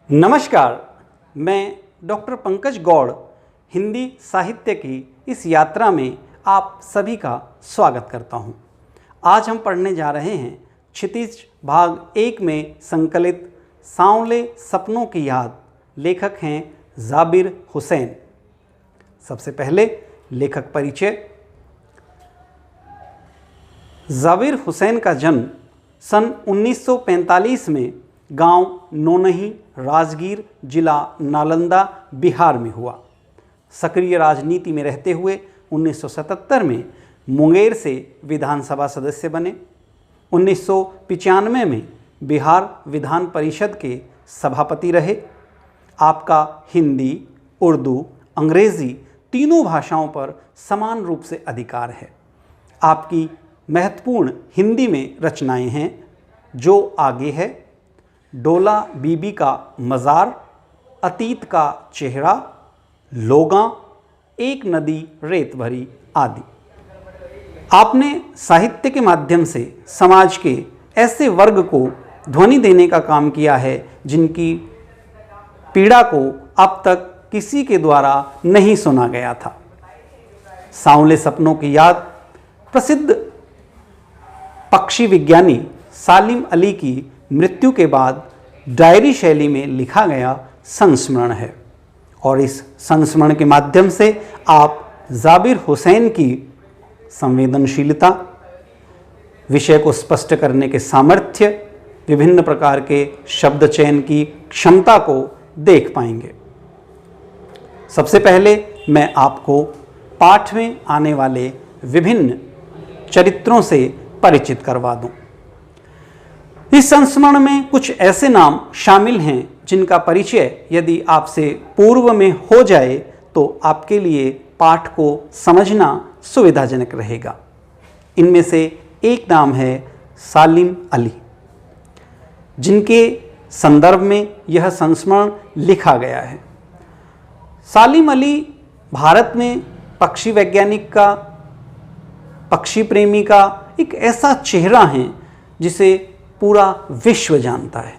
नमस्कार, मैं डॉक्टर पंकज गौड़ हिंदी साहित्य की इस यात्रा में आप सभी का स्वागत करता हूं। आज हम पढ़ने जा रहे हैं क्षितिज भाग 1 में संकलित सांवले सपनों की याद। लेखक हैं जाबिर हुसैन। सबसे पहले लेखक परिचय। जाबिर हुसैन का जन्म सन 1945 में गांव नोनही, राजगीर, जिला नालंदा, बिहार में हुआ। सक्रिय राजनीति में रहते हुए 1977 में मुंगेर से विधानसभा सदस्य बने। 1995 में बिहार विधान परिषद के सभापति रहे। आपका हिंदी, उर्दू, अंग्रेज़ी तीनों भाषाओं पर समान रूप से अधिकार है। आपकी महत्वपूर्ण हिंदी में रचनाएं हैं जो आगे है, डोला बीबी का मज़ार, अतीत का चेहरा, लोगां, एक नदी रेत भरी आदि। आपने साहित्य के माध्यम से समाज के ऐसे वर्ग को ध्वनि देने का काम किया है जिनकी पीड़ा को अब तक किसी के द्वारा नहीं सुना गया था। सांवले सपनों की याद प्रसिद्ध पक्षी विज्ञानी सालिम अली की मृत्यु के बाद डायरी शैली में लिखा गया संस्मरण है और इस संस्मरण के माध्यम से आप जाबिर हुसैन की संवेदनशीलता, विषय को स्पष्ट करने के सामर्थ्य, विभिन्न प्रकार के शब्द चयन की क्षमता को देख पाएंगे। सबसे पहले मैं आपको पाठ में आने वाले विभिन्न चरित्रों से परिचित करवा दूं। इस संस्मरण में कुछ ऐसे नाम शामिल हैं जिनका परिचय यदि आपसे पूर्व में हो जाए तो आपके लिए पाठ को समझना सुविधाजनक रहेगा। इनमें से एक नाम है सालिम अली, जिनके संदर्भ में यह संस्मरण लिखा गया है। सालिम अली भारत में पक्षी वैज्ञानिक का, पक्षी प्रेमी का एक ऐसा चेहरा है जिसे पूरा विश्व जानता है।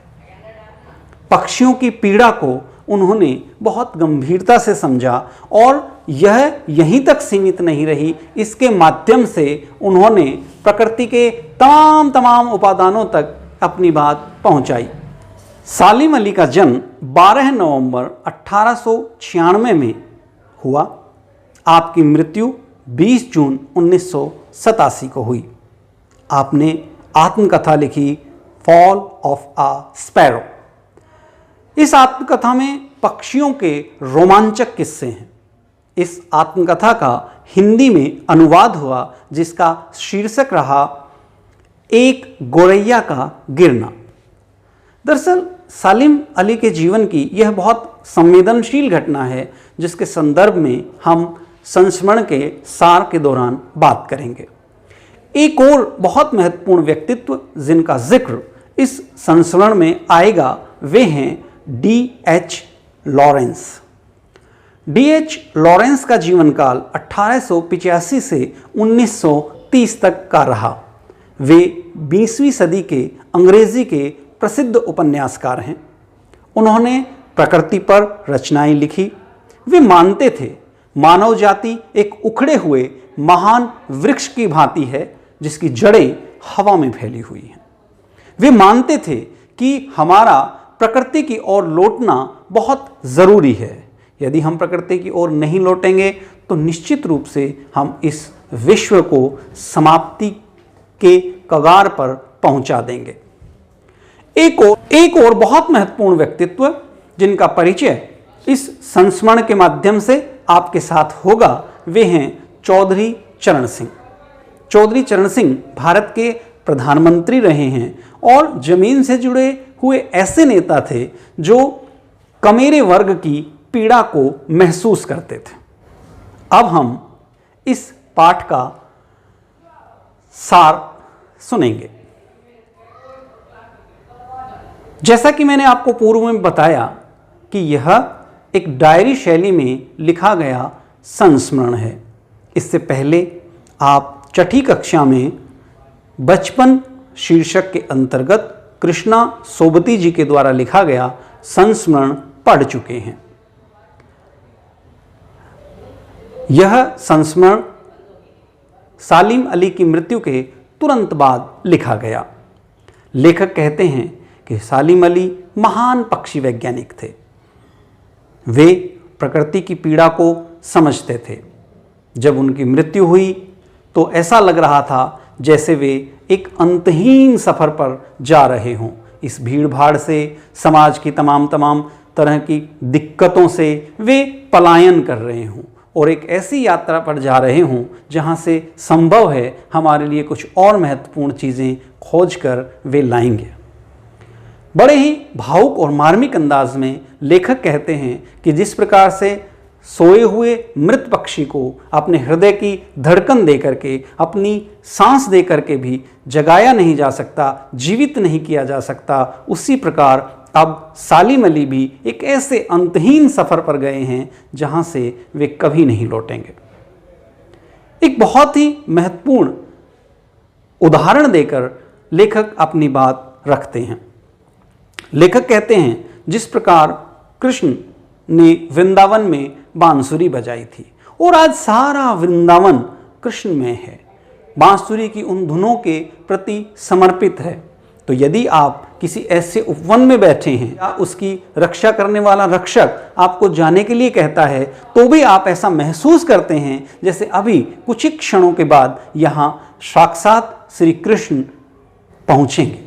पक्षियों की पीड़ा को उन्होंने बहुत गंभीरता से समझा और यह यहीं तक सीमित नहीं रही, इसके माध्यम से उन्होंने प्रकृति के तमाम उपादानों तक अपनी बात पहुंचाई। सालिम अली का जन्म 12 नवंबर 1896 में हुआ। आपकी मृत्यु 20 जून 1987 को हुई। आपने आत्मकथा लिखी फॉल ऑफ आ स्पैरो। इस आत्मकथा में पक्षियों के रोमांचक किस्से हैं। इस आत्मकथा का हिंदी में अनुवाद हुआ जिसका शीर्षक रहा एक गोरैया का गिरना। दरअसल सालिम अली के जीवन की यह बहुत संवेदनशील घटना है जिसके संदर्भ में हम संस्मरण के सार के दौरान बात करेंगे। एक और बहुत महत्वपूर्ण व्यक्तित्व जिनका जिक्र इस संस्मरण में आएगा वे हैं D.H. लॉरेंस। D.H. लॉरेंस का जीवन काल 1885 से 1930 तक का रहा। वे 20वीं सदी के अंग्रेजी के प्रसिद्ध उपन्यासकार हैं। उन्होंने प्रकृति पर रचनाएं लिखी। वे मानते थे मानव जाति एक उखड़े हुए महान वृक्ष की भांति है जिसकी जड़ें हवा में फैली हुई हैं। वे मानते थे कि हमारा प्रकृति की ओर लौटना बहुत ज़रूरी है। यदि हम प्रकृति की ओर नहीं लौटेंगे तो निश्चित रूप से हम इस विश्व को समाप्ति के कगार पर पहुंचा देंगे। एक और बहुत महत्वपूर्ण व्यक्तित्व जिनका परिचय इस संस्मरण के माध्यम से आपके साथ होगा वे हैं चौधरी चरण सिंह। चौधरी चरण सिंह भारत के प्रधानमंत्री रहे हैं और जमीन से जुड़े हुए ऐसे नेता थे जो कमेरे वर्ग की पीड़ा को महसूस करते थे। अब हम इस पाठ का सार सुनेंगे। जैसा कि मैंने आपको पूर्व में बताया कि यह एक डायरी शैली में लिखा गया संस्मरण है। इससे पहले आप छठी कक्षा में बचपन शीर्षक के अंतर्गत कृष्णा सोबती जी के द्वारा लिखा गया संस्मरण पढ़ चुके हैं। यह संस्मरण सालिम अली की मृत्यु के तुरंत बाद लिखा गया। लेखक कहते हैं कि सालिम अली महान पक्षी वैज्ञानिक थे। वे प्रकृति की पीड़ा को समझते थे। जब उनकी मृत्यु हुई तो ऐसा लग रहा था जैसे वे एक अंतहीन सफ़र पर जा रहे हों। इस भीड़ भाड़ से, समाज की तमाम तरह की दिक्कतों से वे पलायन कर रहे हों और एक ऐसी यात्रा पर जा रहे हों जहां से संभव है हमारे लिए कुछ और महत्वपूर्ण चीज़ें खोज कर वे लाएंगे। बड़े ही भावुक और मार्मिक अंदाज में लेखक कहते हैं कि जिस प्रकार से सोए हुए मृत पक्षी को अपने हृदय की धड़कन दे करके, अपनी सांस दे करके भी जगाया नहीं जा सकता, जीवित नहीं किया जा सकता, उसी प्रकार अब सालिम अली भी एक ऐसे अंतहीन सफ़र पर गए हैं जहां से वे कभी नहीं लौटेंगे। एक बहुत ही महत्वपूर्ण उदाहरण देकर लेखक अपनी बात रखते हैं। लेखक कहते हैं जिस प्रकार कृष्ण ने वृंदावन में बांसुरी बजाई थी और आज सारा वृंदावन कृष्णमय है, बांसुरी की उन धुनों के प्रति समर्पित है, तो यदि आप किसी ऐसे उपवन में बैठे हैं या उसकी रक्षा करने वाला रक्षक आपको जाने के लिए कहता है तो भी आप ऐसा महसूस करते हैं जैसे अभी कुछ ही क्षणों के बाद यहाँ साक्षात श्री कृष्ण पहुँचेंगे,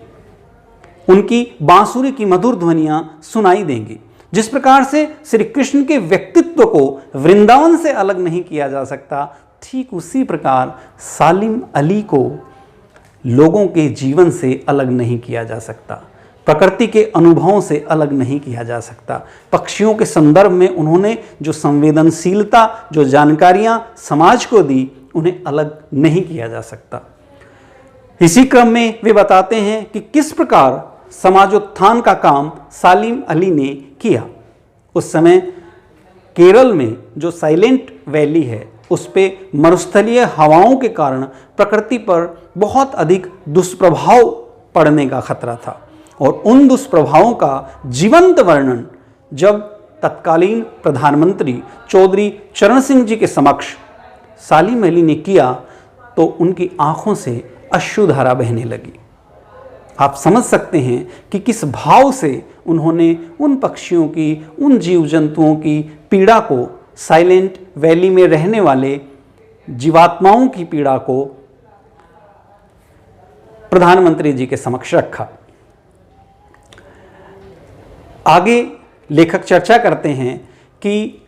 उनकी बांसुरी की मधुर ध्वनियाँ सुनाई देंगी। जिस प्रकार से श्री कृष्ण के व्यक्तित्व को वृंदावन से अलग नहीं किया जा सकता, ठीक उसी प्रकार सालिम अली को लोगों के जीवन से अलग नहीं किया जा सकता, प्रकृति के अनुभवों से अलग नहीं किया जा सकता। पक्षियों के संदर्भ में उन्होंने जो संवेदनशीलता, जो जानकारियां समाज को दी, उन्हें अलग नहीं किया जा सकता। इसी क्रम में वे बताते हैं कि किस प्रकार समाजोत्थान का काम सालिम अली ने किया। उस समय केरल में जो साइलेंट वैली है उस पे मरुस्थलीय हवाओं के कारण प्रकृति पर बहुत अधिक दुष्प्रभाव पड़ने का खतरा था और उन दुष्प्रभावों का जीवंत वर्णन जब तत्कालीन प्रधानमंत्री चौधरी चरण सिंह जी के समक्ष सालिम अली ने किया तो उनकी आंखों से अश्रुधारा बहने लगी। आप समझ सकते हैं कि किस भाव से उन्होंने उन पक्षियों की, उन जीव जंतुओं की पीड़ा को, साइलेंट वैली में रहने वाले जीवात्माओं की पीड़ा को प्रधानमंत्री जी के समक्ष रखा। आगे लेखक चर्चा करते हैं कि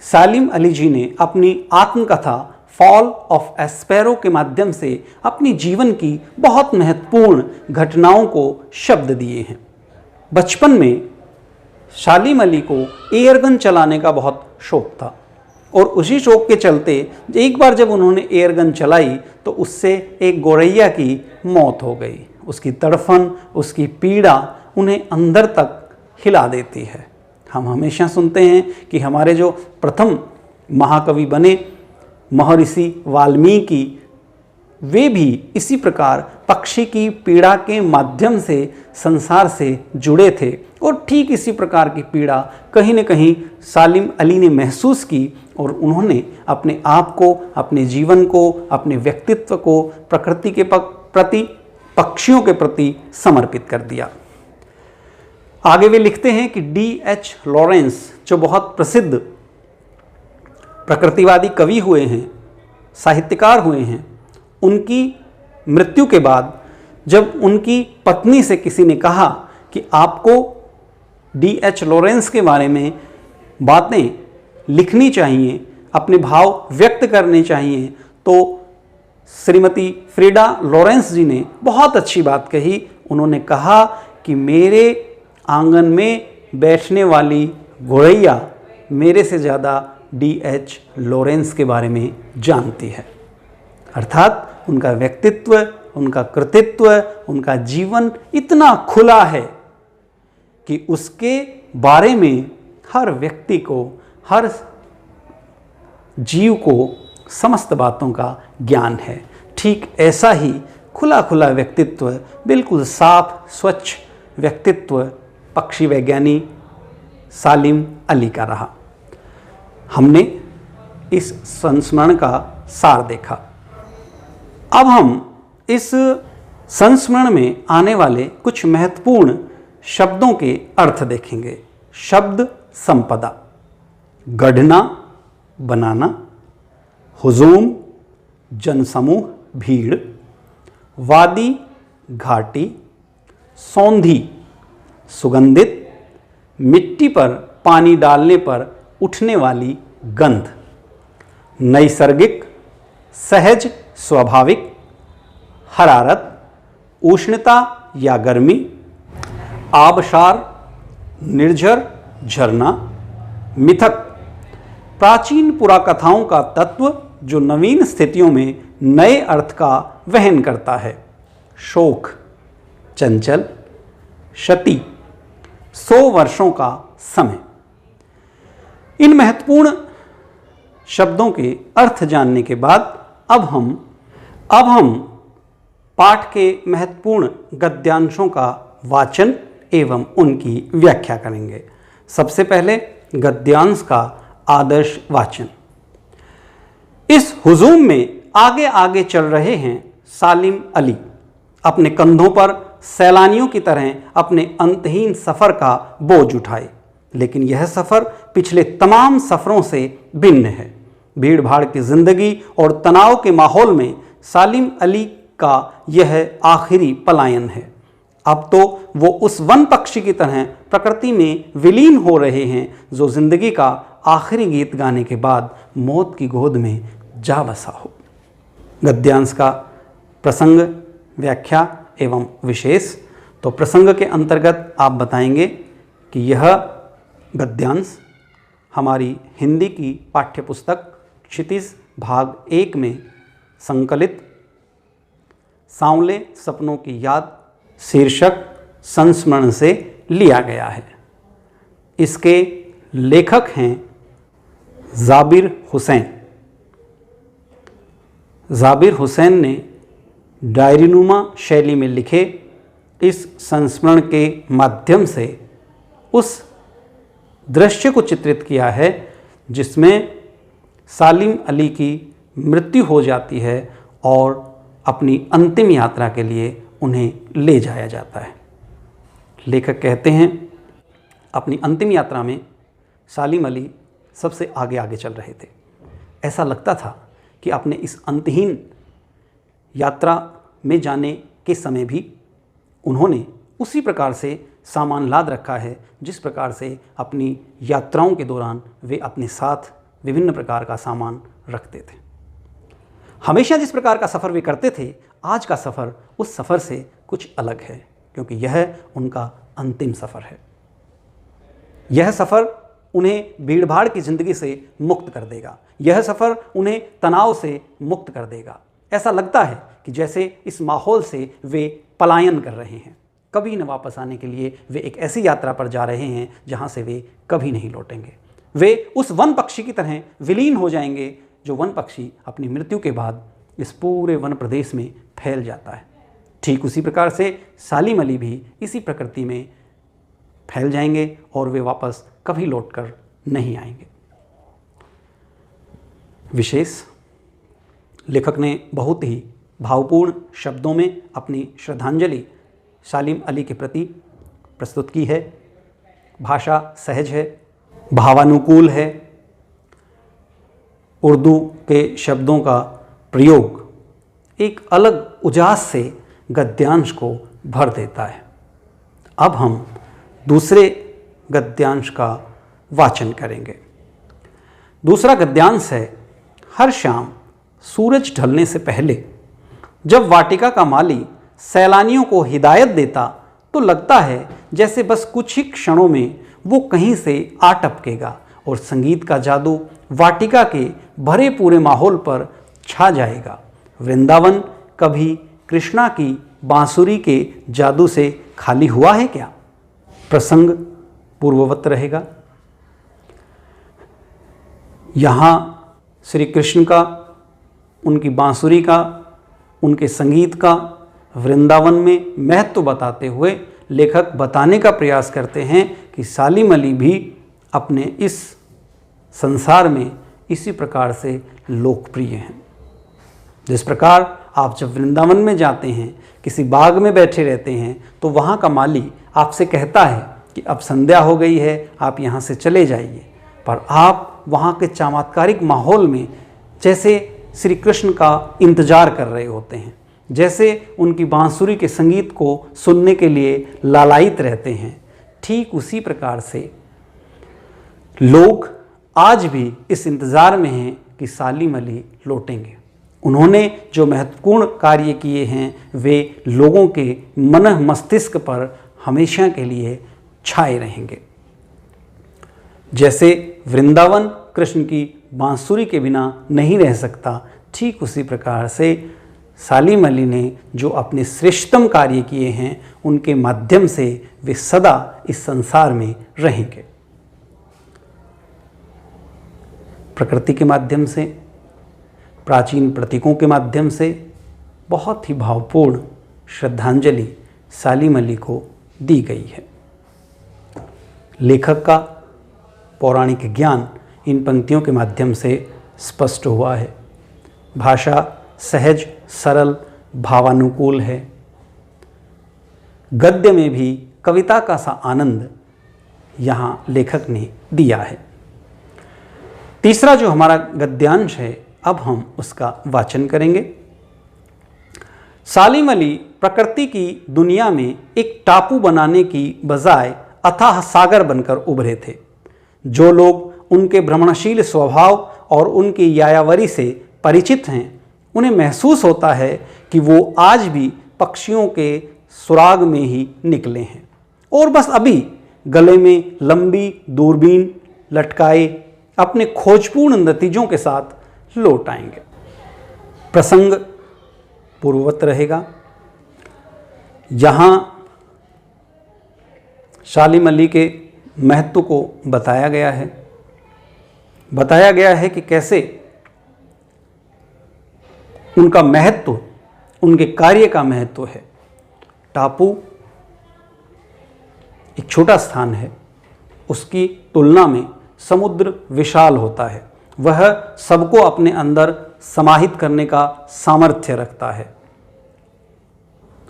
सालिम अली जी ने अपनी आत्मकथा फॉल ऑफ एस्पेरो के माध्यम से अपनी जीवन की बहुत महत्वपूर्ण घटनाओं को शब्द दिए हैं। बचपन में सालिम अली को एयरगन चलाने का बहुत शौक था और उसी शौक के चलते एक बार जब उन्होंने एयरगन चलाई तो उससे एक गौरैया की मौत हो गई। उसकी तड़फन, उसकी पीड़ा उन्हें अंदर तक हिला देती है। हम हमेशा सुनते हैं कि हमारे जो प्रथम महाकवि बने महर्षि वाल्मीकि, वे भी इसी प्रकार पक्षी की पीड़ा के माध्यम से संसार से जुड़े थे और ठीक इसी प्रकार की पीड़ा कहीं न कहीं सालिम अली ने महसूस की और उन्होंने अपने आप को, अपने जीवन को, अपने व्यक्तित्व को प्रकृति के प्रति, पक्षियों के प्रति समर्पित कर दिया। आगे वे लिखते हैं कि D.H. लॉरेंस जो बहुत प्रसिद्ध प्रकृतिवादी कवि हुए हैं, साहित्यकार हुए हैं, उनकी मृत्यु के बाद जब उनकी पत्नी से किसी ने कहा कि आपको D.H. लॉरेंस के बारे में बातें लिखनी चाहिए, अपने भाव व्यक्त करने चाहिए, तो श्रीमती फ्रीडा लॉरेंस जी ने बहुत अच्छी बात कही। उन्होंने कहा कि मेरे आंगन में बैठने वाली गौरैया मेरे से ज़्यादा D.H. लॉरेंस के बारे में जानती है। अर्थात उनका व्यक्तित्व, उनका कृतित्व, उनका जीवन इतना खुला है कि उसके बारे में हर व्यक्ति को, हर जीव को समस्त बातों का ज्ञान है। ठीक ऐसा ही खुला खुला व्यक्तित्व, बिल्कुल साफ स्वच्छ व्यक्तित्व पक्षी वैज्ञानी सालिम अली का रहा। हमने इस संस्मरण का सार देखा। अब हम इस संस्मरण में आने वाले कुछ महत्वपूर्ण शब्दों के अर्थ देखेंगे। शब्द संपदा: गढ़ना, बनाना; हुजूम, जनसमूह, भीड़; वादी, घाटी; सौंधी, सुगंधित; मिट्टी पर पानी डालने पर उठने वाली गंध; नैसर्गिक, सहज, स्वाभाविक; हरारत, उष्णता या गर्मी; आबशार, निर्झर, झरना; मिथक, प्राचीन पुराकथाओं का तत्व जो नवीन स्थितियों में नए अर्थ का वहन करता है; शोक, चंचल; क्षति, 100 वर्षों का समय। इन महत्वपूर्ण शब्दों के अर्थ जानने के बाद अब हम पाठ के महत्वपूर्ण गद्यांशों का वाचन एवं उनकी व्याख्या करेंगे। सबसे पहले गद्यांश का आदर्श वाचन। इस हुजूम में आगे आगे चल रहे हैं सालिम अली, अपने कंधों पर सैलानियों की तरह अपने अंतहीन सफ़र का बोझ उठाए। लेकिन यह सफ़र पिछले तमाम सफ़रों से भिन्न है। भीड़ भाड़ की ज़िंदगी और तनाव के माहौल में सालिम अली का यह आखिरी पलायन है। अब तो वो उस वन पक्षी की तरह प्रकृति में विलीन हो रहे हैं जो ज़िंदगी का आखिरी गीत गाने के बाद मौत की गोद में जा बसा हो। गद्यांश का प्रसंग, व्याख्या एवं विशेष। तो प्रसंग के अंतर्गत आप बताएंगे कि यह गद्यांश हमारी हिंदी की पाठ्यपुस्तक क्षितिज भाग 1 में संकलित सांवले सपनों की याद शीर्षक संस्मरण से लिया गया है। इसके लेखक हैं जाबिर हुसैन। जाबिर हुसैन ने डायरीनुमा शैली में लिखे इस संस्मरण के माध्यम से उस दृश्य को चित्रित किया है जिसमें सालिम अली की मृत्यु हो जाती है और अपनी अंतिम यात्रा के लिए उन्हें ले जाया जाता है। लेखक कहते हैं, अपनी अंतिम यात्रा में सालिम अली सबसे आगे आगे चल रहे थे। ऐसा लगता था कि अपने इस अंतहीन यात्रा में जाने के समय भी उन्होंने उसी प्रकार से सामान लाद रखा है जिस प्रकार से अपनी यात्राओं के दौरान वे अपने साथ विभिन्न प्रकार का सामान रखते थे। हमेशा जिस प्रकार का सफ़र वे करते थे, आज का सफ़र उस सफ़र से कुछ अलग है, क्योंकि यह उनका अंतिम सफ़र है। यह सफ़र उन्हें भीड़भाड़ की ज़िंदगी से मुक्त कर देगा। यह सफ़र उन्हें तनाव से मुक्त कर देगा। ऐसा लगता है कि जैसे इस माहौल से वे पलायन कर रहे हैं। कभी न वापस आने के लिए वे एक ऐसी यात्रा पर जा रहे हैं जहाँ से वे कभी नहीं लौटेंगे। वे उस वन पक्षी की तरह विलीन हो जाएंगे जो वन पक्षी अपनी मृत्यु के बाद इस पूरे वन प्रदेश में फैल जाता है। ठीक उसी प्रकार से सालिम अली भी इसी प्रकृति में फैल जाएंगे और वे वापस कभी लौटकर नहीं आएंगे। विशेष, लेखक ने बहुत ही भावपूर्ण शब्दों में अपनी श्रद्धांजलि सालिम अली के प्रति प्रस्तुत की है। भाषा सहज है, भावानुकूल है। उर्दू के शब्दों का प्रयोग एक अलग उजास से गद्यांश को भर देता है। अब हम दूसरे गद्यांश का वाचन करेंगे। दूसरा गद्यांश है, हर शाम सूरज ढलने से पहले जब वाटिका का माली सैलानियों को हिदायत देता तो लगता है जैसे बस कुछ ही क्षणों में वो कहीं से आ टपकेगा और संगीत का जादू वाटिका के भरे पूरे माहौल पर छा जाएगा। वृंदावन कभी कृष्णा की बांसुरी के जादू से खाली हुआ है क्या? प्रसंग पूर्ववत रहेगा। यहाँ श्री कृष्ण का, उनकी बांसुरी का, उनके संगीत का वृंदावन में महत्व बताते हुए लेखक बताने का प्रयास करते हैं कि सालिम अली भी अपने इस संसार में इसी प्रकार से लोकप्रिय हैं। जिस प्रकार आप जब वृंदावन में जाते हैं, किसी बाग में बैठे रहते हैं, तो वहाँ का माली आपसे कहता है कि अब संध्या हो गई है, आप यहाँ से चले जाइए, पर आप वहाँ के चमत्कारिक माहौल में जैसे श्री कृष्ण का इंतजार कर रहे होते हैं, जैसे उनकी बांसुरी के संगीत को सुनने के लिए लालायित रहते हैं। ठीक उसी प्रकार से लोग आज भी इस इंतज़ार में हैं कि सालिम अली लौटेंगे। उन्होंने जो महत्वपूर्ण कार्य किए हैं वे लोगों के मन मस्तिष्क पर हमेशा के लिए छाए रहेंगे। जैसे वृंदावन कृष्ण की बांसुरी के बिना नहीं रह सकता, ठीक उसी प्रकार से सालिम अली ने जो अपने श्रेष्ठतम कार्य किए हैं उनके माध्यम से वे सदा इस संसार में रहेंगे। प्रकृति के माध्यम से, प्राचीन प्रतीकों के माध्यम से बहुत ही भावपूर्ण श्रद्धांजलि सालिम अली को दी गई है। लेखक का पौराणिक ज्ञान इन पंक्तियों के माध्यम से स्पष्ट हुआ है। भाषा सहज, सरल, भावानुकूल है। गद्य में भी कविता का सा आनंद यहाँ लेखक ने दिया है। तीसरा जो हमारा गद्यांश है, अब हम उसका वाचन करेंगे। सालिम अली प्रकृति की दुनिया में एक टापू बनाने की बजाय अथाह सागर बनकर उभरे थे। जो लोग उनके भ्रमणशील स्वभाव और उनकी यायावरी से परिचित हैं, उन्हें महसूस होता है कि वो आज भी पक्षियों के सुराग में ही निकले हैं और बस अभी गले में लंबी दूरबीन लटकाए अपने खोजपूर्ण नतीजों के साथ लौट आएंगे। प्रसंग पूर्ववत रहेगा। यहाँ सालिम अली के महत्व को बताया गया है। बताया गया है कि कैसे उनका महत्व, उनके कार्य का महत्व है। टापू एक छोटा स्थान है, उसकी तुलना में समुद्र विशाल होता है। वह सबको अपने अंदर समाहित करने का सामर्थ्य रखता है।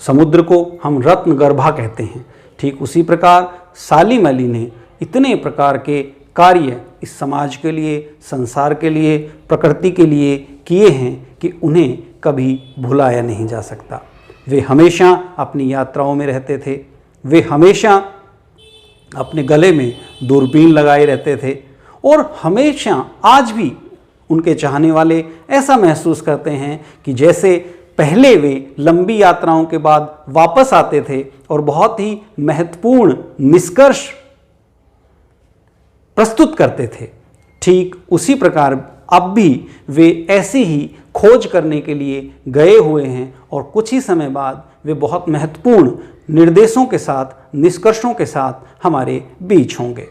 समुद्र को हम रत्न गर्भा कहते हैं। ठीक उसी प्रकार सालिम अली ने इतने प्रकार के कार्य इस समाज के लिए, संसार के लिए, प्रकृति के लिए किए हैं कि उन्हें कभी भुलाया नहीं जा सकता। वे हमेशा अपनी यात्राओं में रहते थे। वे हमेशा अपने गले में दूरबीन लगाए रहते थे और हमेशा आज भी उनके चाहने वाले ऐसा महसूस करते हैं कि जैसे पहले वे लंबी यात्राओं के बाद वापस आते थे और बहुत ही महत्वपूर्ण निष्कर्ष प्रस्तुत करते थे। ठीक उसी प्रकार अब भी वे ऐसी ही खोज करने के लिए गए हुए हैं और कुछ ही समय बाद वे बहुत महत्वपूर्ण निर्देशों के साथ, निष्कर्षों के साथ हमारे बीच होंगे।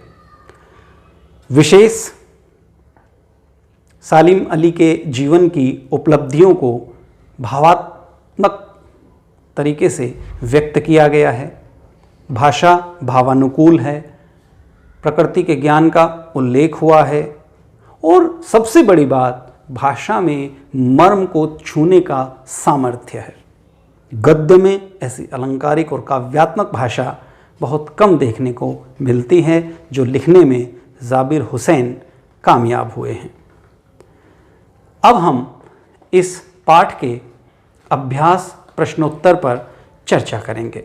विशेष सालिम अली के जीवन की उपलब्धियों को भावात्मक तरीके से व्यक्त किया गया है। भाषा भावानुकूल है, प्रकृति के ज्ञान का उल्लेख हुआ है और सबसे बड़ी बात, भाषा में मर्म को छूने का सामर्थ्य है। गद्य में ऐसी अलंकारिक और काव्यात्मक भाषा बहुत कम देखने को मिलती है, जो लिखने में जाबिर हुसैन कामयाब हुए हैं। अब हम इस पाठ के अभ्यास प्रश्नोत्तर पर चर्चा करेंगे।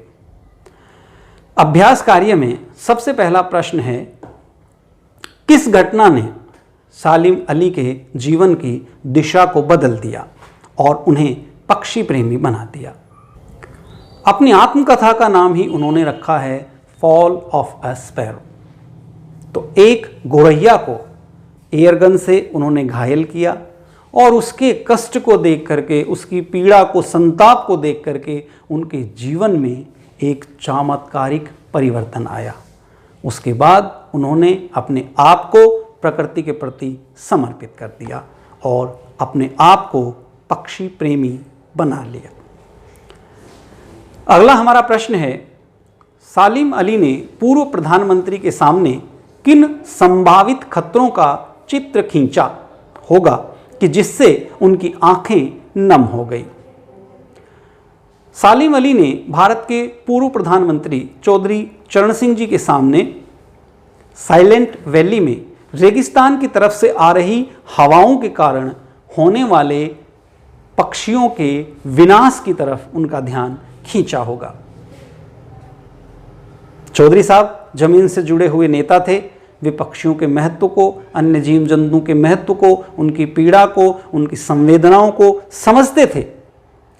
अभ्यास कार्य में सबसे पहला प्रश्न है, किस घटना ने सालिम अली के जीवन की दिशा को बदल दिया और उन्हें पक्षी प्रेमी बना दिया? अपनी आत्मकथा का नाम ही उन्होंने रखा है फॉल ऑफ अ स्पैरो। तो एक गौरैया को एयरगन से उन्होंने घायल किया और उसके कष्ट को देख करके, उसकी पीड़ा को, संताप को देख करके उनके जीवन में एक चमत्कारिक परिवर्तन आया। उसके बाद उन्होंने अपने आप को प्रकृति के प्रति समर्पित कर दिया और अपने आप को पक्षी प्रेमी बना लिया। अगला हमारा प्रश्न है, सालिम अली ने पूर्व प्रधानमंत्री के सामने किन संभावित खतरों का चित्र खींचा होगा कि जिससे उनकी आंखें नम हो गई? सालिम अली ने भारत के पूर्व प्रधानमंत्री चौधरी चरण सिंह जी के सामने साइलेंट वैली में रेगिस्तान की तरफ से आ रही हवाओं के कारण होने वाले पक्षियों के विनाश की तरफ उनका ध्यान खींचा होगा। चौधरी साहब जमीन से जुड़े हुए नेता थे। वे पक्षियों के महत्व को, अन्य जीव जंतुओं के महत्व को, उनकी पीड़ा को, उनकी संवेदनाओं को समझते थे।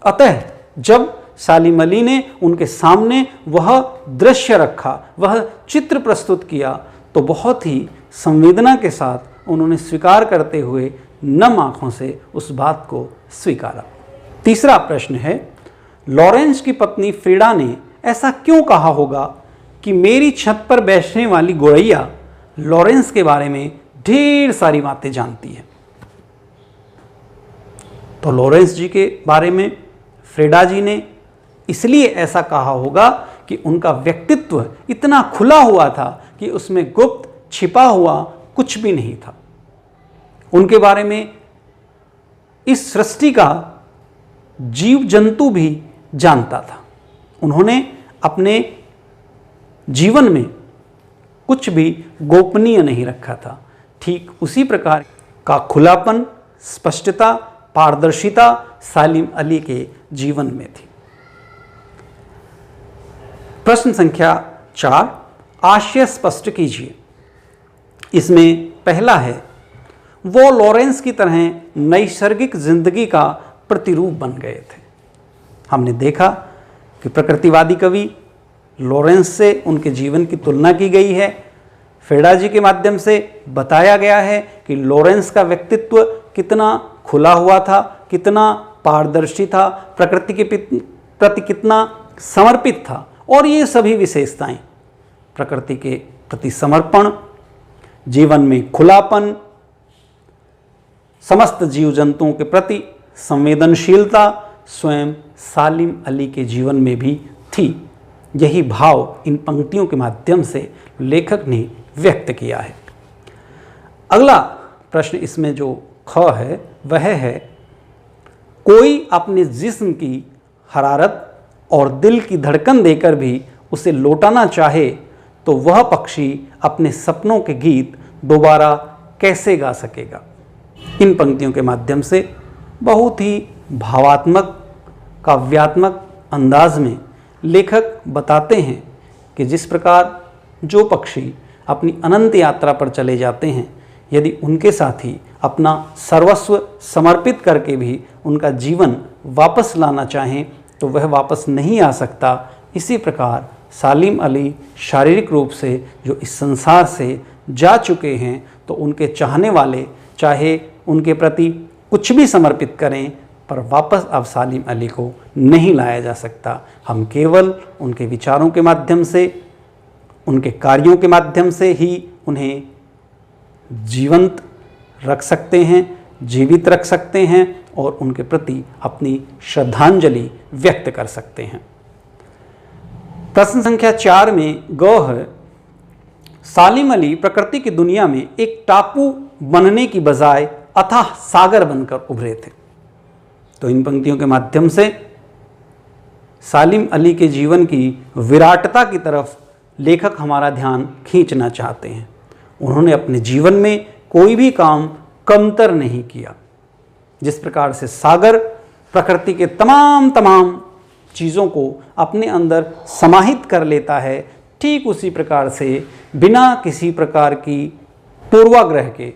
अतः जब सालिम अली ने उनके सामने वह दृश्य रखा, वह चित्र प्रस्तुत किया, तो बहुत ही संवेदना के साथ उन्होंने स्वीकार करते हुए नम आंखों से उस बात को स्वीकारा। तीसरा प्रश्न है, लॉरेंस की पत्नी फ्रीडा ने ऐसा क्यों कहा होगा कि मेरी छत पर बैठने वाली गोरैया लॉरेंस के बारे में ढेर सारी बातें जानती है? तो लॉरेंस जी के बारे में फ्रीडा जी ने इसलिए ऐसा कहा होगा कि उनका व्यक्तित्व इतना खुला हुआ था कि उसमें गुप्त छिपा हुआ कुछ भी नहीं था। उनके बारे में इस सृष्टि का जीव जंतु भी जानता था। उन्होंने अपने जीवन में कुछ भी गोपनीय नहीं रखा था। ठीक उसी प्रकार का खुलापन, स्पष्टता, पारदर्शिता सालिम अली के जीवन में थी। प्रश्न संख्या 4, आशय स्पष्ट कीजिए। इसमें पहला है, वो लॉरेंस की तरह नैसर्गिक जिंदगी का प्रतिरूप बन गए थे। हमने देखा कि प्रकृतिवादी कवि लॉरेंस से उनके जीवन की तुलना की गई है। फ्रीडा जी के माध्यम से बताया गया है कि लॉरेंस का व्यक्तित्व कितना खुला हुआ था, कितना पारदर्शी था, प्रकृति के प्रति कितना समर्पित था। और ये सभी विशेषताएं, प्रकृति के प्रति समर्पण, जीवन में खुलापन, समस्त जीव जंतुओं के प्रति संवेदनशीलता स्वयं सालिम अली के जीवन में भी थी। यही भाव इन पंक्तियों के माध्यम से लेखक ने व्यक्त किया है। अगला प्रश्न इसमें जो ख है वह है, कोई अपने जिस्म की हरारत और दिल की धड़कन देकर भी उसे लौटाना चाहे तो वह पक्षी अपने सपनों के गीत दोबारा कैसे गा सकेगा? इन पंक्तियों के माध्यम से बहुत ही भावात्मक, काव्यात्मक अंदाज में लेखक बताते हैं कि जिस प्रकार जो पक्षी अपनी अनंत यात्रा पर चले जाते हैं, यदि उनके साथी अपना सर्वस्व समर्पित करके भी उनका जीवन वापस लाना चाहें तो वह वापस नहीं आ सकता। इसी प्रकार सालिम अली शारीरिक रूप से जो इस संसार से जा चुके हैं, तो उनके चाहने वाले चाहे उनके प्रति कुछ भी समर्पित करें, पर वापस अब सालिम अली को नहीं लाया जा सकता। हम केवल उनके विचारों के माध्यम से, उनके कार्यों के माध्यम से ही उन्हें जीवंत रख सकते हैं, जीवित रख सकते हैं और उनके प्रति अपनी श्रद्धांजलि व्यक्त कर सकते हैं। प्रश्न संख्या 4 में ग है, सालिम अली प्रकृति की दुनिया में एक टापू बनने की बजाय अथाह सागर बनकर उभरे थे। तो इन पंक्तियों के माध्यम से सालिम अली के जीवन की विराटता की तरफ लेखक हमारा ध्यान खींचना चाहते हैं। उन्होंने अपने जीवन में कोई भी काम कमतर नहीं किया। जिस प्रकार से सागर प्रकृति के तमाम चीज़ों को अपने अंदर समाहित कर लेता है, ठीक उसी प्रकार से बिना किसी प्रकार की पूर्वाग्रह के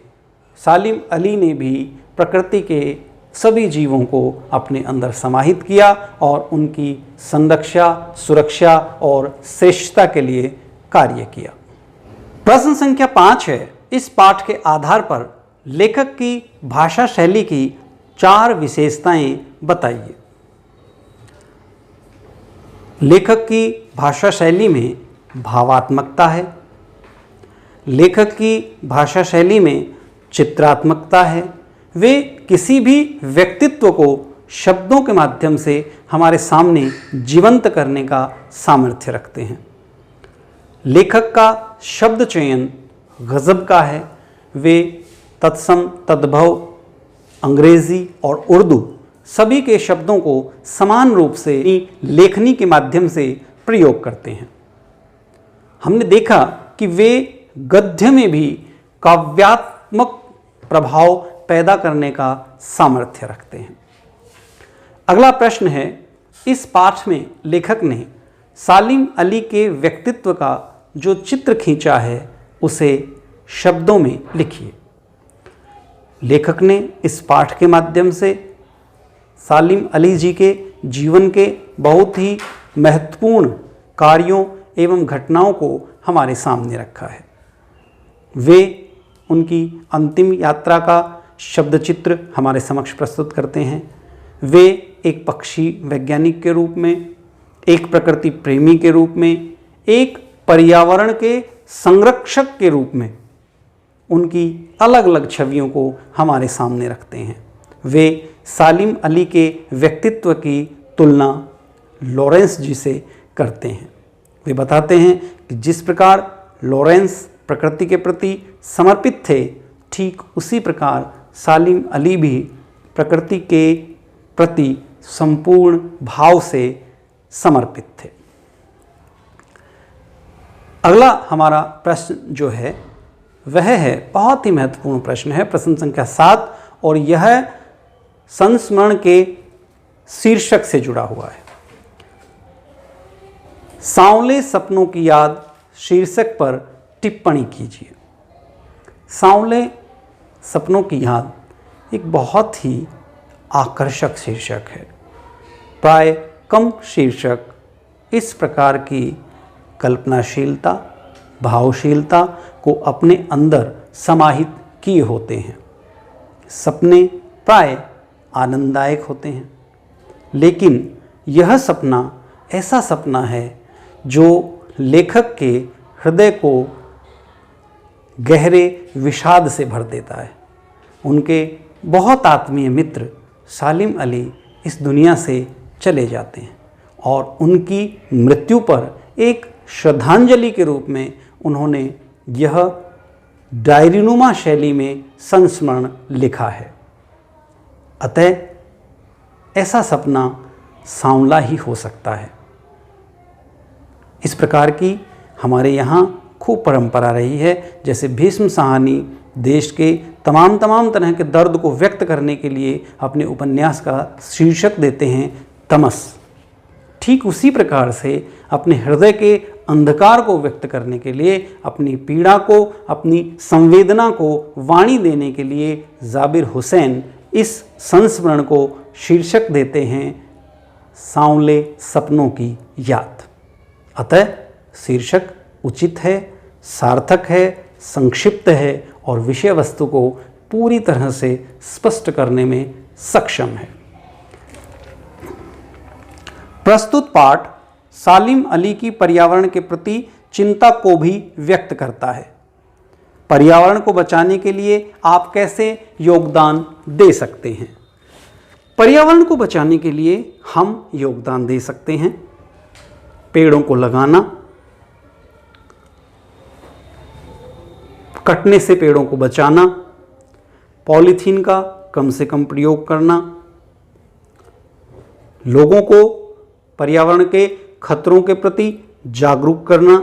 सालिम अली ने भी प्रकृति के सभी जीवों को अपने अंदर समाहित किया और उनकी संरक्षा, सुरक्षा और श्रेष्ठता के लिए कार्य किया। प्रश्न संख्या 5 है, इस पाठ के आधार पर लेखक की भाषा शैली की 4 विशेषताएं बताइए। लेखक की भाषा शैली में भावात्मकता है, लेखक की भाषा शैली में चित्रात्मकता है। वे किसी भी व्यक्तित्व को शब्दों के माध्यम से हमारे सामने जीवंत करने का सामर्थ्य रखते हैं। लेखक का शब्द चयन गज़ब का है। वे तत्सम तद्भव अंग्रेज़ी और उर्दू सभी के शब्दों को समान रूप से लेखनी के माध्यम से प्रयोग करते हैं। हमने देखा कि वे गद्य में भी काव्यात्मक प्रभाव पैदा करने का सामर्थ्य रखते हैं। अगला प्रश्न है, इस पाठ में लेखक ने सालिम अली के व्यक्तित्व का जो चित्र खींचा है उसे शब्दों में लिखिए। लेखक ने इस पाठ के माध्यम से सालिम अली जी के जीवन के बहुत ही महत्वपूर्ण कार्यों एवं घटनाओं को हमारे सामने रखा है। वे उनकी अंतिम यात्रा का शब्द चित्र हमारे समक्ष प्रस्तुत करते हैं। वे एक पक्षी वैज्ञानिक के रूप में, एक प्रकृति प्रेमी के रूप में, एक पर्यावरण के संरक्षक के रूप में उनकी अलग अलग छवियों को हमारे सामने रखते हैं। वे सालिम अली के व्यक्तित्व की तुलना लॉरेंस जी से करते हैं। वे बताते हैं कि जिस प्रकार लॉरेंस प्रकृति के प्रति समर्पित थे, ठीक उसी प्रकार सालिम अली भी प्रकृति के प्रति संपूर्ण भाव से समर्पित थे। अगला हमारा प्रश्न जो है वह है, बहुत ही महत्वपूर्ण प्रश्न है, प्रश्न संख्या 7, और यह संस्मरण के शीर्षक से जुड़ा हुआ है। सांवले सपनों की याद शीर्षक पर टिप्पणी कीजिए। सांवले सपनों की याद एक बहुत ही आकर्षक शीर्षक है। प्राय कम शीर्षक इस प्रकार की कल्पनाशीलता, भावशीलता को अपने अंदर समाहित किए होते हैं। सपने प्राय आनंददायक होते हैं, लेकिन यह सपना ऐसा सपना है जो लेखक के हृदय को गहरे विषाद से भर देता है। उनके बहुत आत्मीय मित्र सालिम अली इस दुनिया से चले जाते हैं और उनकी मृत्यु पर एक श्रद्धांजलि के रूप में उन्होंने यह डायरीनुमा शैली में संस्मरण लिखा है। अतः ऐसा सपना सांवला ही हो सकता है। इस प्रकार की हमारे यहाँ खूब परंपरा रही है। जैसे भीष्म साहनी देश के तमाम तरह के दर्द को व्यक्त करने के लिए अपने उपन्यास का शीर्षक देते हैं तमस, ठीक उसी प्रकार से अपने हृदय के अंधकार को व्यक्त करने के लिए, अपनी पीड़ा को, अपनी संवेदना को वाणी देने के लिए जाबिर हुसैन इस संस्मरण को शीर्षक देते हैं सांवले सपनों की याद। अतः शीर्षक उचित है, सार्थक है, संक्षिप्त है और विषय वस्तु को पूरी तरह से स्पष्ट करने में सक्षम है। प्रस्तुत पाठ सालिम अली की पर्यावरण के प्रति चिंता को भी व्यक्त करता है। पर्यावरण को बचाने के लिए आप कैसे योगदान दे सकते हैं? पर्यावरण को बचाने के लिए हम योगदान दे सकते हैं पेड़ों को लगाना, कटने से पेड़ों को बचाना, पॉलीथीन का कम से कम प्रयोग करना, लोगों को पर्यावरण के खतरों के प्रति जागरूक करना,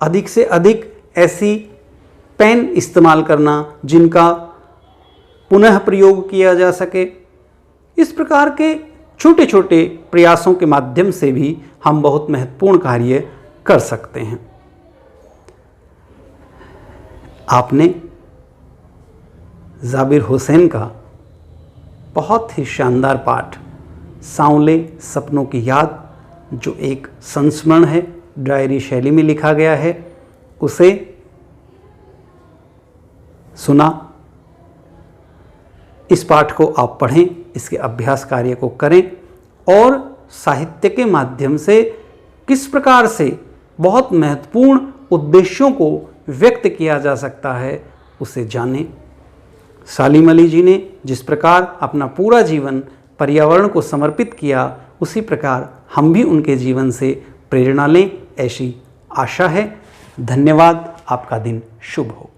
अधिक से अधिक ऐसी पेन इस्तेमाल करना जिनका पुनः प्रयोग किया जा सके। इस प्रकार के छोटे छोटे प्रयासों के माध्यम से भी हम बहुत महत्वपूर्ण कार्य कर सकते हैं। आपने जाबिर हुसैन का बहुत ही शानदार पाठ सांवले सपनों की याद, जो एक संस्मरण है, डायरी शैली में लिखा गया है, उसे सुना। इस पाठ को आप पढ़ें, इसके अभ्यास कार्य को करें और साहित्य के माध्यम से किस प्रकार से बहुत महत्वपूर्ण उद्देश्यों को व्यक्त किया जा सकता है उसे जानें। सालिम अली जी ने जिस प्रकार अपना पूरा जीवन पर्यावरण को समर्पित किया, उसी प्रकार हम भी उनके जीवन से प्रेरणा लें, ऐसी आशा है। धन्यवाद। आपका दिन शुभ हो।